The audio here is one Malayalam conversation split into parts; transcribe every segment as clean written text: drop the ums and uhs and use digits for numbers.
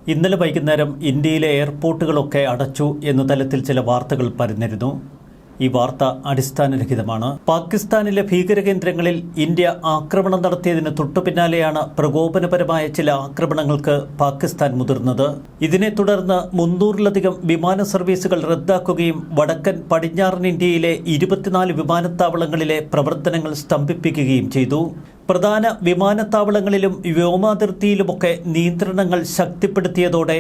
ഇന്നലെ വൈകുന്നേരം ഇന്ത്യയിലെ എയർപോർട്ടുകളൊക്കെ അടച്ചു എന്ന തലത്തിൽ ചില വാർത്തകൾ പരന്നിരുന്നു. ഈ വാർത്ത അടിസ്ഥാനരഹിതമാണ്. പാകിസ്ഥാനിലെ ഭീകരകേന്ദ്രങ്ങളിൽ ഇന്ത്യ ആക്രമണം നടത്തിയതിന് തൊട്ടുപിന്നാലെയാണ് പ്രകോപനപരമായ ചില ആക്രമണങ്ങൾക്ക് പാകിസ്ഥാൻ മുതിർന്നത്. ഇതിനെ തുടർന്ന് 300-ലധികം വിമാന സർവീസുകൾ റദ്ദാക്കുകയും വടക്കൻ പടിഞ്ഞാറൻ ഇന്ത്യയിലെ 24 വിമാനത്താവളങ്ങളിലെ പ്രവർത്തനങ്ങൾ സ്തംഭിപ്പിക്കുകയും ചെയ്തു. പ്രധാന വിമാനത്താവളങ്ങളിലും വ്യോമാതിർത്തിയിലുമൊക്കെ നിയന്ത്രണങ്ങൾ ശക്തിപ്പെടുത്തിയതോടെ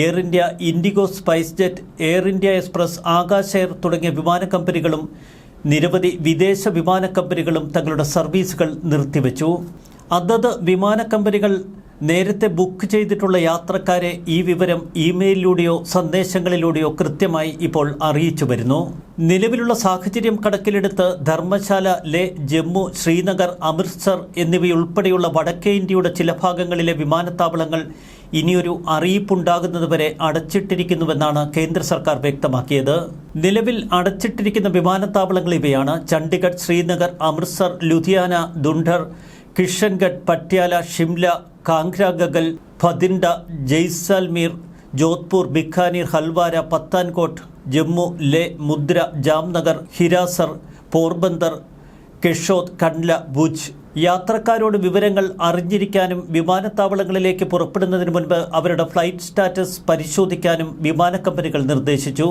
Air India, IndiGo, SpiceJet, Air India Express, Akasa Air തുടങ്ങിയ വിമാന കമ്പനികളും നിരവധി വിദേശ വിമാന കമ്പനികളും തങ്ങളുടെ സർവീസുകൾ നിർത്തിവെച്ചു. അതത് വിമാന കമ്പനികൾ നേരത്തെ ബുക്ക് ചെയ്തിട്ടുള്ള യാത്രക്കാരെ ഈ വിവരം ഇമെയിലിലൂടെയോ സന്ദേശങ്ങളിലൂടെയോ കൃത്യമായി ഇപ്പോൾ അറിയിച്ചു വരുന്നു. നിലവിലുള്ള സാഹചര്യം കണക്കിലെടുത്ത് ധർമ്മശാല, ലേ, ജമ്മു, ശ്രീനഗർ, അമൃത്സർ എന്നിവയുൾപ്പെടെയുള്ള വടക്കേ ഇന്ത്യയുടെ ചില ഭാഗങ്ങളിലെ വിമാനത്താവളങ്ങൾ ഇനിയൊരു അറിയിപ്പുണ്ടാകുന്നതുവരെ അടച്ചിട്ടിരിക്കുന്നുവെന്നാണ് കേന്ദ്ര സർക്കാർ വ്യക്തമാക്കിയത്. നിലവിൽ അടച്ചിട്ടിരിക്കുന്ന വിമാനത്താവളങ്ങൾ ഇവയാണ്: ചണ്ഡിഗഡ്, ശ്രീനഗർ, അമൃത്സർ, ലുധിയാന, ദുണ്ഡർ, കിഷൻഗഡ്, പട്യാല, ഷിംല, കാംഗ്രാഗൽ, ഭതിൻഡ, ജയ്സാൽമീർ, ജോധ്പൂർ, ബിക്കാനീർ, ഹൽവാര, പത്താൻകോട്ട്, ജമ്മു, ലേ, മുദ്ര, ജാംനഗർ, ഹിരാസർ, പോർബന്ദർ, കെഷോദ്, കണ്ട്ല, ഭുജ്. യാത്രക്കാരോട് വിവരങ്ങൾ അറിഞ്ഞിരിക്കാനും വിമാനത്താവളങ്ങളിലേക്ക് പുറപ്പെടുന്നതിന് മുൻപ് അവരുടെ ഫ്ലൈറ്റ് സ്റ്റാറ്റസ് പരിശോധിക്കാനും വിമാന കമ്പനികൾ നിർദ്ദേശിച്ചു.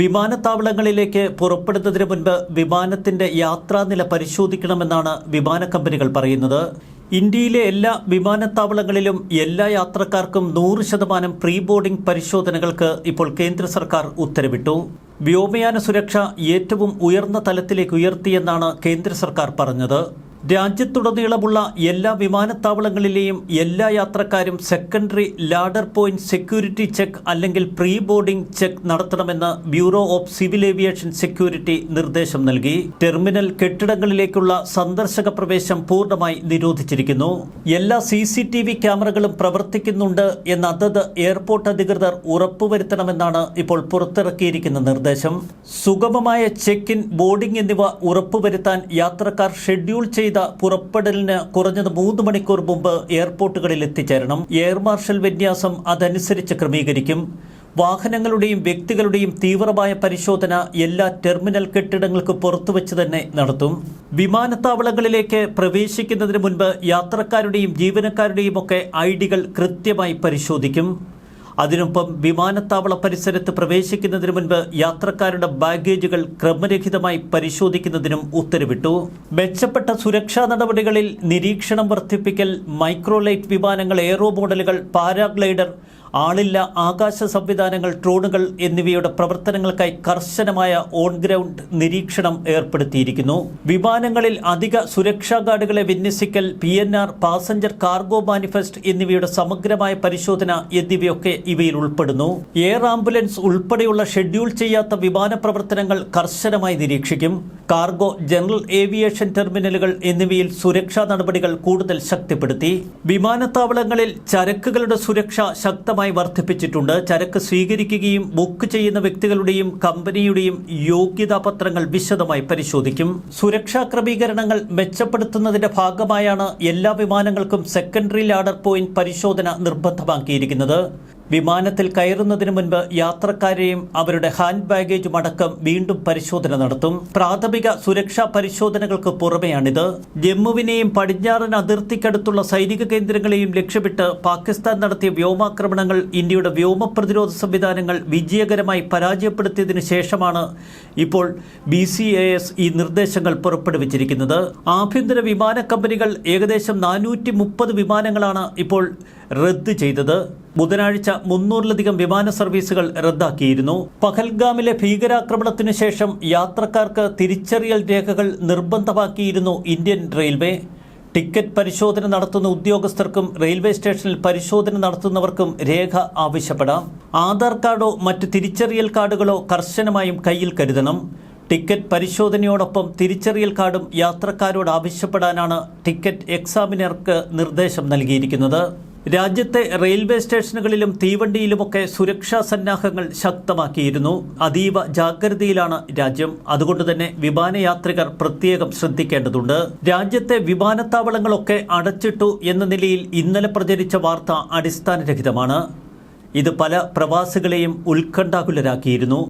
വിമാനത്താവളങ്ങളിലേക്ക് പുറപ്പെടുന്നതിന് മുൻപ് വിമാനത്തിന്റെ യാത്രാനില പരിശോധിക്കണമെന്നാണ് വിമാന കമ്പനികൾ പറയുന്നത്. ഇന്ത്യയിലെ എല്ലാ വിമാനത്താവളങ്ങളിലും എല്ലാ യാത്രക്കാർക്കും 100% പ്രീ ബോർഡിംഗ് പരിശോധനകൾക്ക് ഇപ്പോൾ കേന്ദ്ര സർക്കാർ ഉത്തരവിട്ടു. വ്യോമയാന സുരക്ഷ ഏറ്റവും ഉയർന്ന തലത്തിലേക്ക് ഉയർത്തിയെന്നാണ് കേന്ദ്ര സർക്കാർ പറഞ്ഞത്. രാജ്യത്തുടനീളമുള്ള എല്ലാ വിമാനത്താവളങ്ങളിലെയും എല്ലാ യാത്രക്കാരും secondary ladder point security check അല്ലെങ്കിൽ പ്രീ ബോർഡിംഗ് ചെക്ക് നടത്തണമെന്ന് bureau of civil aviation security നിർദ്ദേശം നൽകി. ടെർമിനൽ കെട്ടിടങ്ങളിലേക്കുള്ള സന്ദർശക പ്രവേശം പൂർണ്ണമായി നിരോധിച്ചിരിക്കുന്നു. എല്ലാ CCTV ക്യാമറകളും പ്രവർത്തിക്കുന്നുണ്ട് എന്ന് അതത് എയർപോർട്ട് അധികൃതർ ഉറപ്പുവരുത്തണമെന്നാണ് ഇപ്പോൾ പുറത്തിറക്കിയിരിക്കുന്ന നിർദ്ദേശം. സുഗമമായ ചെക്ക് ഇൻ, ബോർഡിംഗ് എന്നിവ ഉറപ്പുവരുത്താൻ യാത്രക്കാർ ഷെഡ്യൂൾ ചെയ്ത പുറപ്പെടലിന് കുറഞ്ഞത് 3 മണിക്കൂർ മുമ്പ് എയർപോർട്ടുകളിൽ എത്തിച്ചേരണം. എയർ മാർഷൽ വിന്യാസം അതനുസരിച്ച് ക്രമീകരിക്കും. വാഹനങ്ങളുടെയും വ്യക്തികളുടെയും തീവ്രമായ പരിശോധന എല്ലാ ടെർമിനൽ കെട്ടിടങ്ങൾക്ക് പുറത്തുവച്ച് തന്നെ നടത്തും. വിമാനത്താവളങ്ങളിലേക്ക് പ്രവേശിക്കുന്നതിന് മുൻപ് യാത്രക്കാരുടെയും ജീവനക്കാരുടെയും ഒക്കെ ID-കൾ കൃത്യമായി പരിശോധിക്കും. അതിനൊപ്പം വിമാനത്താവള പരിസരത്ത് പ്രവേശിക്കുന്നതിന് മുൻപ് യാത്രക്കാരുടെ ബാഗേജുകൾ ക്രമരഹിതമായി പരിശോധിക്കുന്നതിനും ഉത്തരവിട്ടു. മെച്ചപ്പെട്ട സുരക്ഷാ നടപടികളിൽ നിരീക്ഷണം വർദ്ധിപ്പിക്കൽ, മൈക്രോലൈറ്റ് വിമാനങ്ങൾ, എയറോ മോഡലുകൾ, പാരാഗ്ലൈഡർ, ആളില്ല ആകാശ സംവിധാനങ്ങൾ, ഡ്രോണുകൾ എന്നിവയുടെ പ്രവർത്തനങ്ങൾക്കായി കർശനമായ ഓൺ ഗ്രൗണ്ട് നിരീക്ഷണം ഏർപ്പെടുത്തിയിരിക്കുന്നു. വിമാനങ്ങളിൽ അധിക സുരക്ഷാ ഗാർഡുകളെ വിന്യസിക്കൽ, PNR, പാസഞ്ചർ കാർഗോ മാനിഫെസ്റ്റ് എന്നിവയുടെ സമഗ്രമായ പരിശോധന എന്നിവയൊക്കെ ഇവയിൽ ഉൾപ്പെടുന്നു. എയർ ആംബുലൻസ് ഉൾപ്പെടെയുള്ള ഷെഡ്യൂൾ ചെയ്യാത്ത വിമാന പ്രവർത്തനങ്ങൾ കർശനമായി നിരീക്ഷിക്കും. കാർഗോ, ജനറൽ ഏവിയേഷൻ ടെർമിനലുകൾ എന്നിവയിൽ സുരക്ഷാ നടപടികൾ കൂടുതൽ ശക്തിപ്പെടുത്തി. വിമാനത്താവളങ്ങളിൽ ചരക്കുകളുടെ സുരക്ഷ ശക്തമായി വർദ്ധിപ്പിച്ചിട്ടുണ്ട്. ചരക്ക് സ്വീകരിക്കുകയും ബുക്ക് ചെയ്യുന്ന വ്യക്തികളുടെയും കമ്പനിയുടെയും യോഗ്യതാപത്രങ്ങൾ വിശദമായി പരിശോധിക്കും. സുരക്ഷാ ക്രമീകരണങ്ങൾ മെച്ചപ്പെടുത്തുന്നതിന്റെ ഭാഗമായാണ് എല്ലാ വിമാനങ്ങൾക്കും സെക്കൻഡറി ലാഡർ പോയിന്റ് പരിശോധന നിർബന്ധമാക്കിയിരിക്കുന്നത്. വിമാനത്തിൽ കയറുന്നതിന് മുൻപ് യാത്രക്കാരെയും അവരുടെ ഹാൻഡ് ബാഗേജും അടക്കം വീണ്ടും പരിശോധന നടത്തും. പ്രാഥമിക സുരക്ഷാ പരിശോധനകൾക്ക് പുറമെയാണിത്. ജമ്മുവിനെയും പടിഞ്ഞാറൻ അതിർത്തിക്കടുത്തുള്ള സൈനിക കേന്ദ്രങ്ങളെയും ലക്ഷ്യമിട്ട് പാകിസ്ഥാൻ നടത്തിയ വ്യോമാക്രമണങ്ങൾ ഇന്ത്യയുടെ വ്യോമ പ്രതിരോധ സംവിധാനങ്ങൾ വിജയകരമായി പരാജയപ്പെടുത്തിയതിനു ശേഷമാണ് ഇപ്പോൾ BCAS ഈ നിർദ്ദേശങ്ങൾ പുറപ്പെടുവിച്ചിരിക്കുന്നത്. ആഭ്യന്തര വിമാന കമ്പനികൾ ഏകദേശം 430 വിമാനങ്ങളാണ് ഇപ്പോൾ റദ്ദ് ചെയ്തത്. ബുധനാഴ്ച 300-ലധികം വിമാന സർവീസുകൾ റദ്ദാക്കിയിരുന്നു. പഹൽഗാമിലെ ഭീകരാക്രമണത്തിനു ശേഷം യാത്രക്കാർക്ക് തിരിച്ചറിയൽ രേഖകൾ നിർബന്ധമാക്കിയിരുന്നു ഇന്ത്യൻ റെയിൽവേ. ടിക്കറ്റ് പരിശോധന നടത്തുന്ന ഉദ്യോഗസ്ഥർക്കും റെയിൽവേ സ്റ്റേഷനിൽ പരിശോധന നടത്തുന്നവർക്കും രേഖ ആവശ്യപ്പെടാം. ആധാർ കാർഡോ മറ്റ് തിരിച്ചറിയൽ കാർഡുകളോ കർശനമായും കയ്യിൽ കരുതണം. ടിക്കറ്റ് പരിശോധനയോടൊപ്പം തിരിച്ചറിയൽ കാർഡും യാത്രക്കാരോട് ആവശ്യപ്പെടാനാണ് ടിക്കറ്റ് എക്സാമിനർക്ക് നിർദ്ദേശം നൽകിയിരിക്കുന്നത്. രാജ്യത്തെ റെയിൽവേ സ്റ്റേഷനുകളിലും തീവണ്ടിയിലുമൊക്കെ സുരക്ഷാ സന്നാഹങ്ങൾ ശക്തമാക്കിയിരുന്നു. അതീവ ജാഗ്രതയിലാണ് രാജ്യം. അതുകൊണ്ട് തന്നെ വിമാനയാത്രികർ പ്രത്യേകം ശ്രദ്ധിക്കേണ്ടതുണ്ട്. രാജ്യത്തെ വിമാനത്താവളങ്ങളൊക്കെ അടച്ചിട്ടു എന്ന നിലയിൽ ഇന്നലെ പ്രചരിച്ച വാർത്ത അടിസ്ഥാനരഹിതമാണ്. ഇത് പല പ്രവാസികളെയും ഉത്കണ്ഠാകുലരാക്കിയിരുന്നു.